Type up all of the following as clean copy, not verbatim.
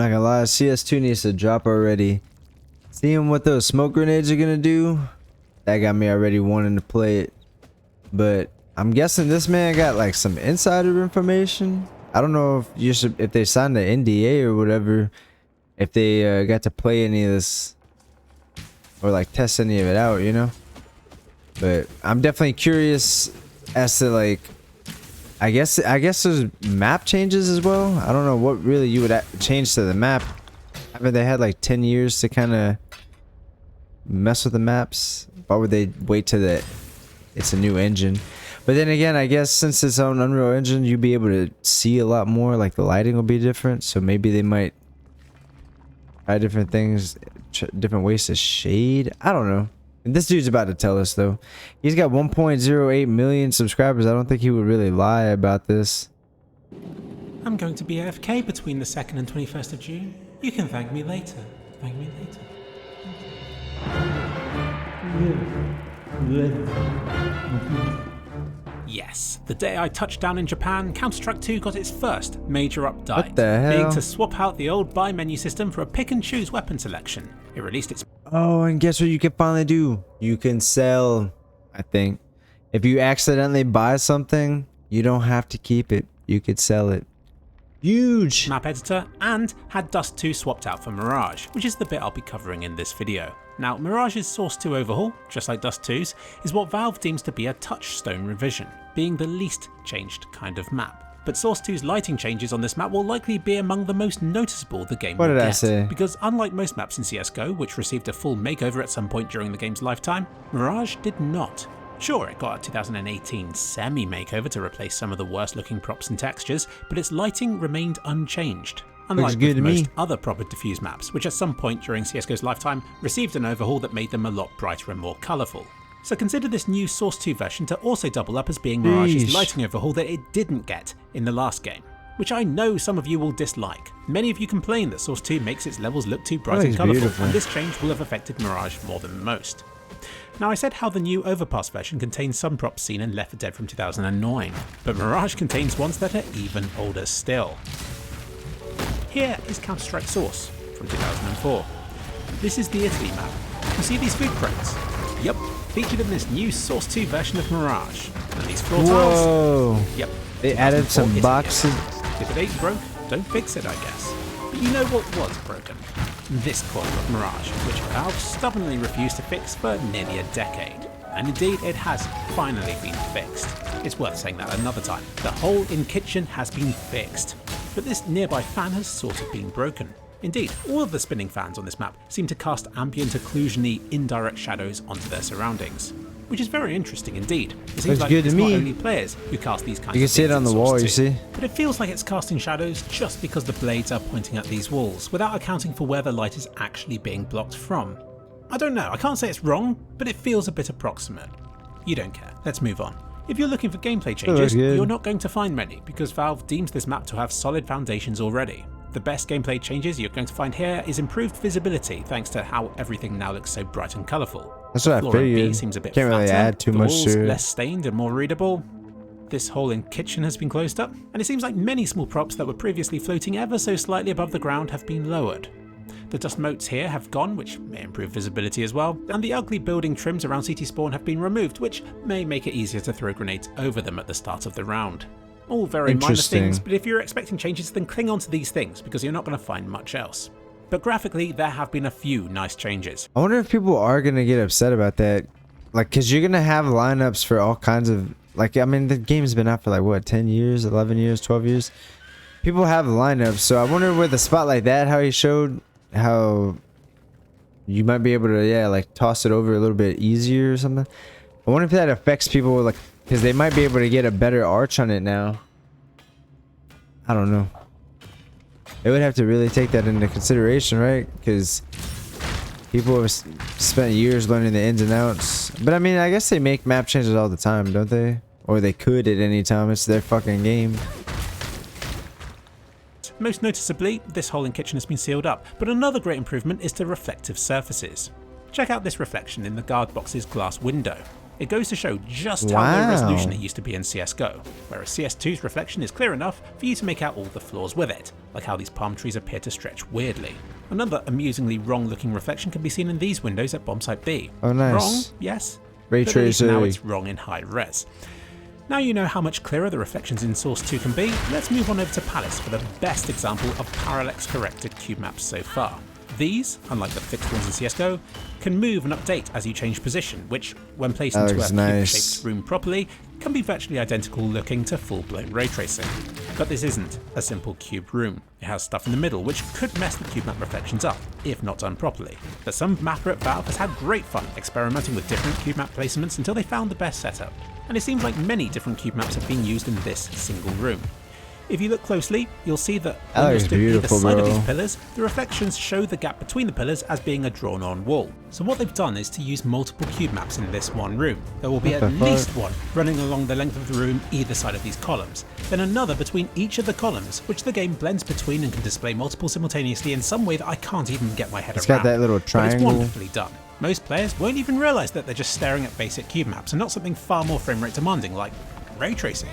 Not gonna lie, CS2 needs to drop already. Seeing what those smoke grenades are gonna do, that got me already wanting to play it. But I'm guessing this man got like some insider information. I don't know if they signed the NDA or whatever, if they got to play any of this or like test any of it out, you know. But I'm definitely curious as to like, I guess there's map changes as well. I don't know what really you would change to the map. I mean, they had like 10 years to kind of mess with the maps. Why would they wait till it's a new engine? But then again, I guess since it's on Unreal Engine, you'll be able to see a lot more. Like the lighting will be different, so maybe they might try different things, different ways to shade. I don't know. And this dude's about to tell us though. He's got 1.08 million subscribers. I don't think he would really lie about this. I'm going to be AFK between the 2nd and 21st of June. You can thank me later. Thank me later. Yes, the day I touched down in Japan, Counter-Strike 2 got its first major update. What the hell? Being to swap out the old buy menu system for a pick and choose weapon selection. It released its... Oh, and guess what you can finally do? You can sell, I think. If you accidentally buy something, you don't have to keep it. You could sell it. Huge! map editor, and had Dust 2 swapped out for Mirage, which is the bit I'll be covering in this video. Now, Mirage's Source 2 overhaul, just like Dust 2's, is what Valve deems to be a touchstone revision, being the least changed kind of map. But Source 2's lighting changes on this map will likely be among the most noticeable the game will get. What did I say? Because unlike most maps in CSGO, which received a full makeover at some point during the game's lifetime, Mirage did not. Sure, it got a 2018 semi-makeover to replace some of the worst looking props and textures, but its lighting remained unchanged. Unlike with most other proper diffuse maps, which at some point during CSGO's lifetime received an overhaul that made them a lot brighter and more colourful. So consider this new Source 2 version to also double up as being Mirage's lighting overhaul that it didn't get in the last game, which I know some of you will dislike. Many of you complain that Source 2 makes its levels look too bright and colourful, and this change will have affected Mirage more than most. Now, I said how the new Overpass version contains some props seen in Left 4 Dead from 2009, but Mirage contains ones that are even older still. Here is Counter-Strike Source from 2004. This is the Italy map. You see these food crates? Yep, featured in this new Source 2 version of Mirage. And these floor tiles? Yep. They added some boxes. If it ain't broke, don't fix it, I guess. But you know what was broken? This corner of Mirage, which Valve stubbornly refused to fix for nearly a decade. And indeed, it has finally been fixed. It's worth saying that another time. The hole in kitchen has been fixed. But this nearby fan has sort of been broken. Indeed, all of the spinning fans on this map seem to cast ambient occlusion-y indirect shadows onto their surroundings, which is very interesting indeed. It seems like it's not only players who cast these kinds of things. You can see it on the wall, you see? But it feels like it's casting shadows just because the blades are pointing at these walls, without accounting for where the light is actually being blocked from. I don't know, I can't say it's wrong, but it feels a bit approximate. You don't care, let's move on. If you're looking for gameplay changes, you're not going to find many, because Valve deems this map to have solid foundations already. The best gameplay changes you're going to find here is improved visibility thanks to how everything now looks so bright and colourful. That's what I figured. Seems a bit Can't really add too much to it. Less stained and more readable. This hole in kitchen has been closed up, and it seems like many small props that were previously floating ever so slightly above the ground have been lowered. The dust motes here have gone, which may improve visibility as well, and the ugly building trims around CT spawn have been removed, which may make it easier to throw grenades over them at the start of the round. All very minor things, but if you're expecting changes, then cling on to these things, because you're not going to find much else. But graphically, there have been a few nice changes. I wonder if people are going to get upset about that. Like, because you're going to have lineups for all kinds of... Like, I mean, the game's been out for like, what, 10 years, 11 years, 12 years? People have lineups, so I wonder with a spot like that, how he showed how you might be able to, yeah, like, toss it over a little bit easier or something. I wonder if that affects people, like... Because they might be able to get a better arch on it now. I don't know. They would have to really take that into consideration, right? Because people have spent years learning the ins and outs. But I mean, I guess they make map changes all the time, don't they? Or they could at any time. It's their fucking game. Most noticeably, this hole in kitchen has been sealed up. But another great improvement is to reflective surfaces. Check out this reflection in the guard box's glass window. It goes to show just how low resolution Wow. it used to be in CSGO, whereas CS2's reflection is clear enough for you to make out all the flaws with it, like how these palm trees appear to stretch weirdly. Another amusingly wrong looking reflection can be seen in these windows at bombsite B. Oh, nice. Wrong, yes, Ray but at least now tracer. it's wrong in high res. Now you know how much clearer the reflections in Source 2 can be, let's move on over to Palace for the best example of parallax corrected cube maps so far. These, unlike the fixed ones in CSGO, can move and update as you change position, which, when placed That into a looks cube-shaped nice. room properly, can be virtually identical looking to full-blown ray tracing. But this isn't a simple cube room. It has stuff in the middle which could mess the cube map reflections up, if not done properly. But some mapper at Valve has had great fun experimenting with different cube map placements until they found the best setup. And it seems like many different cube maps have been used in this single room. If you look closely, you'll see that when you're looks stood either beautiful, side of bro. these pillars, the reflections show the gap between the pillars as being a drawn-on wall. So what they've done is to use multiple cube maps in this one room. There will be What at the fuck? least one running along the length of the room either side of these columns, then another between each of the columns, which the game blends between and can display multiple simultaneously in some way that I can't even get my head It's around. got that little But it's triangle. wonderfully done. Most players won't even realise that they're just staring at basic cube maps and not something far more frame rate demanding like ray tracing.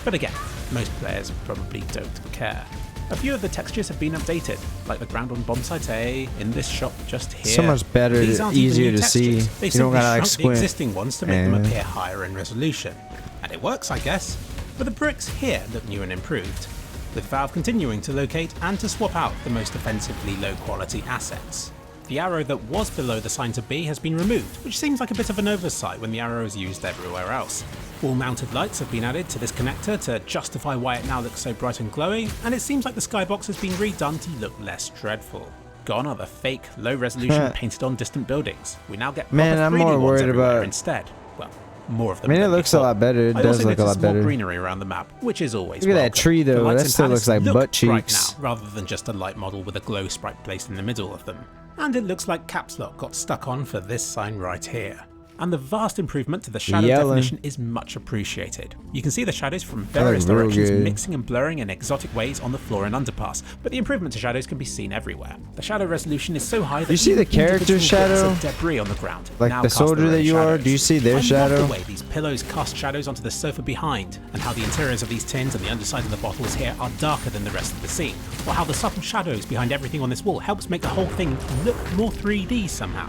But again, most players probably don't care. A few of the textures have been updated, like the ground on bombsite A, in this shot just here. So much better, These aren't even easier new to see. textures. They You don't simply gotta, like, shrunk the squint. existing ones to make them Yeah. appear higher in resolution. And it works, I guess. But the bricks here look new and improved, with Valve continuing to locate and to swap out the most offensively low quality assets. The arrow that was below the sign to B has been removed, which seems like a bit of an oversight when the arrow is used everywhere else. Wall-mounted lights have been added to this connector to justify why it now looks so bright and glowy, and it seems like the skybox has been redone to look less dreadful. Gone are the fake, low-resolution painted on distant buildings. We now get proper Man, I'm 3D more ones worried everywhere about- instead. Well, more of them. I mean, it than looks a before. lot better. It I does also look a noticed lot more better. greenery around the map, which is always Look at that welcome. tree, though. The lights That in still looks Palace like look butt bright cheeks. now, rather than just a light model with a glow sprite placed in the middle of them. And it looks like caps lock got stuck on for this sign right here. And the vast improvement to the shadow Yelling. definition is much appreciated. You can see the shadows from That various looks real directions good. mixing and blurring in exotic ways on the floor and underpass, but the improvement to shadows can be seen everywhere. The shadow resolution is so high that You see the even individual character's bits shadow? of debris on the ground Like now the cast their soldier own that you are? shadows. Do you see their I love shadow? the way these pillows cast shadows onto the sofa behind, and how the interiors of these tins and the underside of the bottles here are darker than the rest of the scene, or how the subtle shadows behind everything on this wall helps make the whole thing look more 3D somehow.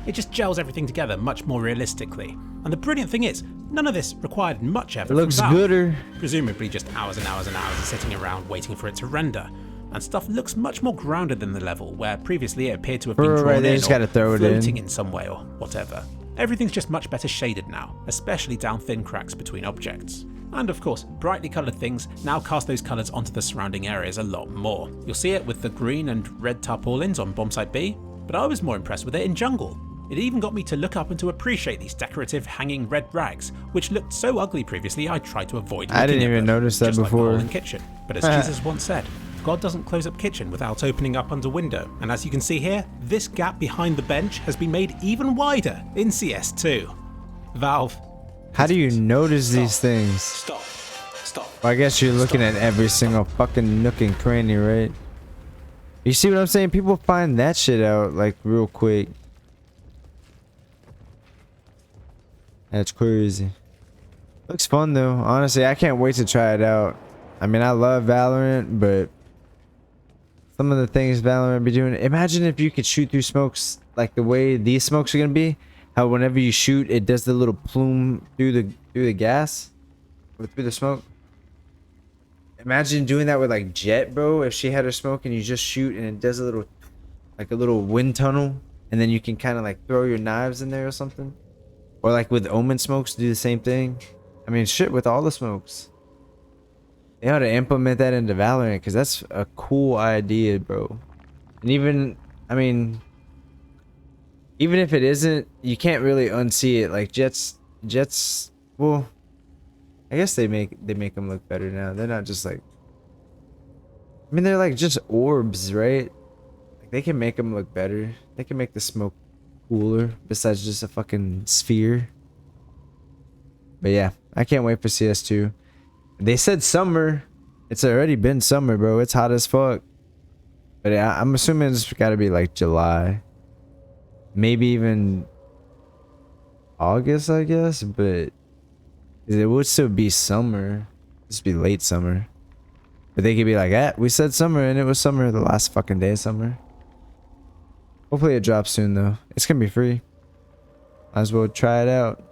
It just gels everything together much more realistically. And the brilliant thing is, none of this required much effort It looks from Valve. gooder. Presumably just hours and hours and hours of sitting around waiting for it to render. And stuff looks much more grounded than the level, where previously it appeared to have been Right, drawn they in just or gotta throw it floating in. in some way or whatever. Everything's just much better shaded now, especially down thin cracks between objects. And of course, brightly coloured things now cast those colours onto the surrounding areas a lot more. You'll see it with the green and red tarpaulins on bombsite B, but I was more impressed with it in jungle. It even got me to look up and to appreciate these decorative hanging red rags, which looked so ugly previously I tried to avoid looking I didn't at even them, notice that just like the before. hole in kitchen. But as Jesus once said, God doesn't close up kitchen without opening up under window. And as you can see here, this gap behind the bench has been made even wider in CS2. Valve. How do you notice these things? Stop. Well, I guess you're looking at every single fucking nook and cranny, right? You see what I'm saying? People find that shit out like real quick. That's crazy. Looks fun though. Honestly, I can't wait to try it out. I mean, I love Valorant, but some of the things Valorant be doing. Imagine if you could shoot through smokes like the way these smokes are gonna be. How whenever you shoot, it does the little plume through the gas or through the smoke. Imagine doing that with like Jet, bro. If she had her smoke and you just shoot and it does a little, like a little wind tunnel, and then you can kind of like throw your knives in there or something. Or like with Omen smokes, do the same thing. I mean, shit, with all the smokes. They ought to implement that into Valorant because that's a cool idea, bro. And even, I mean, even if it isn't, you can't really unsee it. Like Jets, well, I guess they make them look better now. They're not just like, I mean, they're like just orbs, right? Like they can make them look better. They can make the smoke cooler besides just a fucking sphere. But yeah, I can't wait for CS2. They said summer. It's already been summer, bro. It's hot as fuck. But yeah, I'm assuming it's got to be like July. Maybe even August, I guess, but it would still be summer. Just be late summer. But they could be like, we said summer and it was summer the last fucking day of summer. Hopefully it drops soon though. It's gonna be free. Might as well try it out.